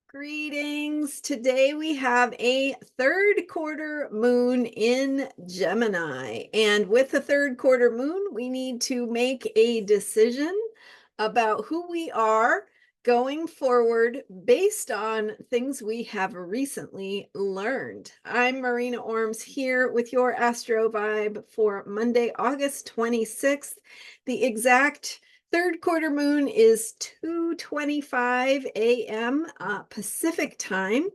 Greetings. Today we have a third quarter moon in Gemini. And with the third quarter moon, we need to make a decision about who we are going forward based on things we have recently learned. I'm Marina Orms here with your Astro Vibe for Monday, August 26th. The exact third quarter moon is 2:25 a.m. Pacific time.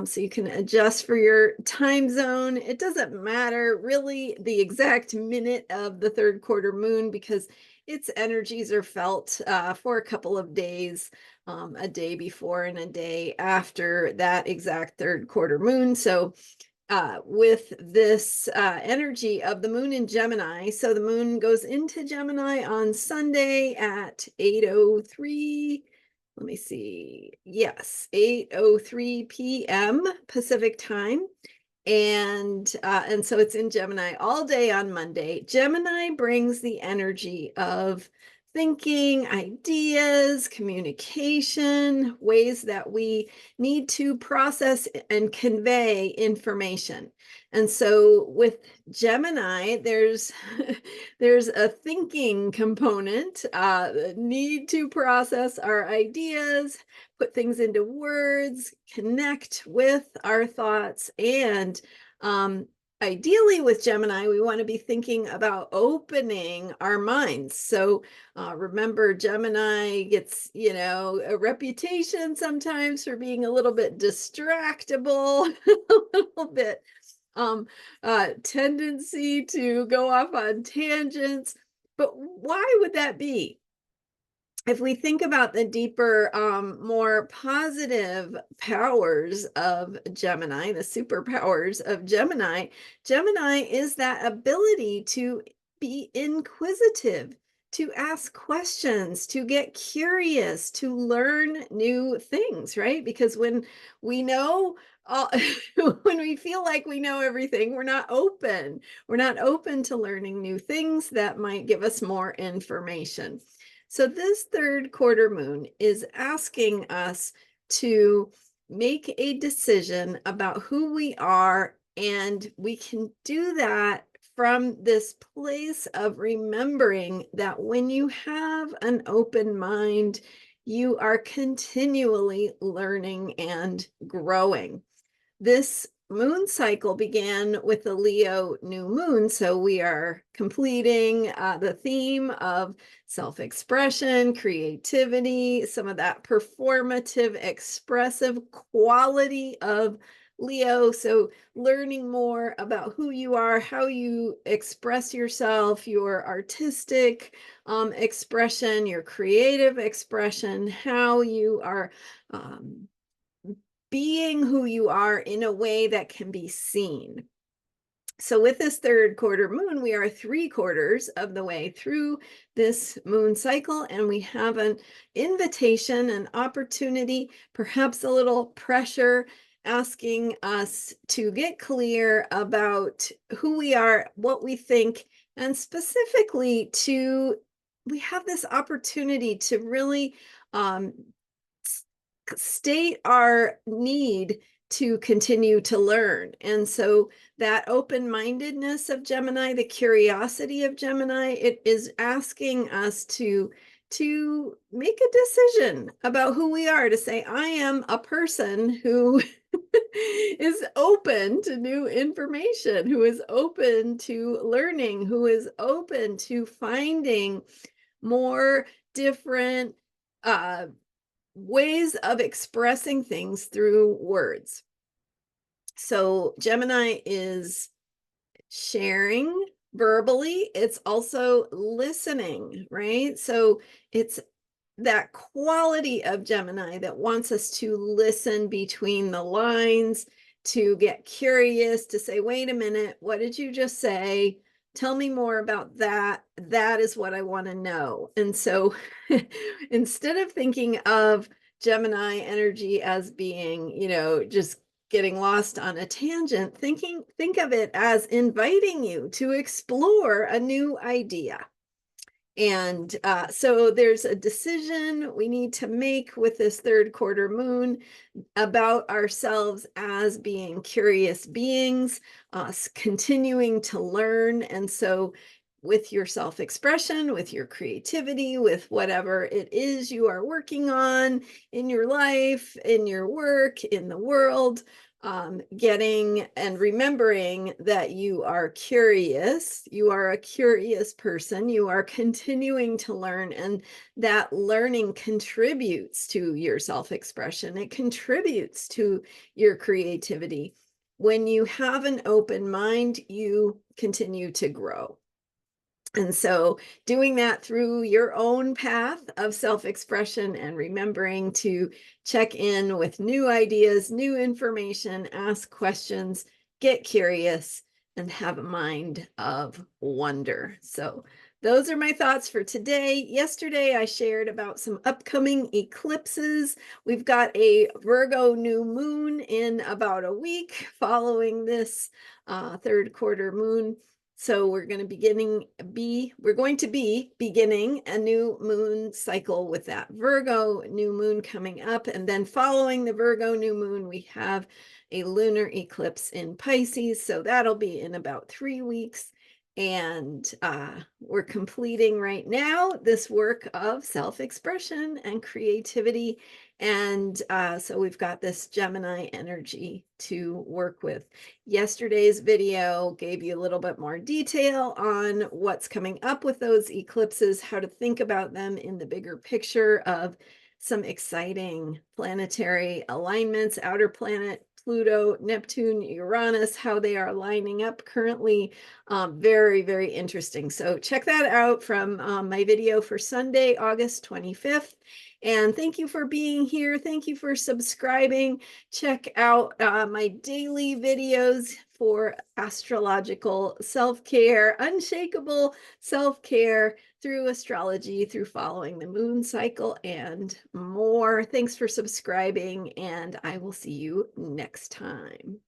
So you can adjust for your time zone. It doesn't matter really the exact minute of the third quarter moon because its energies are felt for a couple of days, a day before and a day after that exact third quarter moon. So with this energy of the moon in Gemini. So the moon goes into Gemini on Sunday at 8:03. Let me see. Yes, 8:03 p.m. Pacific time. And so it's in Gemini all day on Monday. Gemini brings the energy of thinking, ideas, communication, ways that we need to process and convey information. And so with Gemini, there's there's a thinking component, need to process our ideas, put things into words, connect with our thoughts, and ideally with Gemini, we want to be thinking about opening our minds. So remember, Gemini gets, a reputation sometimes for being a little bit distractible, a little bit tendency to go off on tangents. But why would that be? If we think about the deeper, more positive powers of Gemini, the superpowers of Gemini, Gemini is that ability to be inquisitive, to ask questions, to get curious, to learn new things, right? Because when we know, when we feel like we know everything, we're not open. We're not open to learning new things that might give us more information. So this third quarter moon is asking us to make a decision about who we are, and we can do that from this place of remembering that when you have an open mind, you are continually learning and growing. This moon cycle began with the Leo new moon. So we are completing the theme of self-expression, creativity, some of that performative, expressive quality of Leo. So learning more about who you are, how you express yourself, your artistic expression, your creative expression, how you are being who you are in a way that can be seen. So with this third quarter moon, we are 3/4 of the way through this moon cycle, and we have an invitation, an opportunity, perhaps a little pressure, asking us to get clear about who we are, what we think, and specifically we have this opportunity to really state our need to continue to learn. And so that open-mindedness of Gemini, the curiosity of Gemini, it is asking us to make a decision about who we are, to say, I am a person who is open to new information, who is open to learning, who is open to finding more different ways of expressing things through words. So Gemini is sharing verbally. It's also listening, right? So it's that quality of Gemini that wants us to listen between the lines, to get curious, to say, wait a minute, what did you just say? Tell me more about that. That is what I want to know. And so instead of thinking of Gemini energy as being, just getting lost on a tangent, think of it as inviting you to explore a new idea. And so there's a decision we need to make with this third quarter moon about ourselves as being curious beings, continuing to learn. And so with your self-expression, with your creativity, with whatever it is you are working on in your life, in your work, in the world, getting and remembering that you are curious, you are a curious person, you are continuing to learn, and that learning contributes to your self-expression. It contributes to your creativity. When you have an open mind, you continue to grow. And so doing that through your own path of self-expression and remembering to check in with new ideas, new information, ask questions, get curious, and have a mind of wonder. So those are my thoughts for today. Yesterday, I shared about some upcoming eclipses. We've got a Virgo new moon in about a week following this third quarter moon. So we're going to be beginning a new moon cycle with that Virgo new moon coming up. And then following the Virgo new moon, we have a lunar eclipse in Pisces. So that'll be in about 3 weeks. And we're completing right now this work of self-expression and creativity. And so we've got this Gemini energy to work with. Yesterday's video gave you a little bit more detail on what's coming up with those eclipses, how to think about them in the bigger picture of some exciting planetary alignments, outer planet, Pluto, Neptune, Uranus, how they are lining up currently. Very, very interesting. So check that out from my video for Sunday, August 25th. And thank you for being here. Thank you for subscribing. Check out my daily videos for astrological self-care, unshakable self-care through astrology, through following the moon cycle, and more. Thanks for subscribing, and I will see you next time.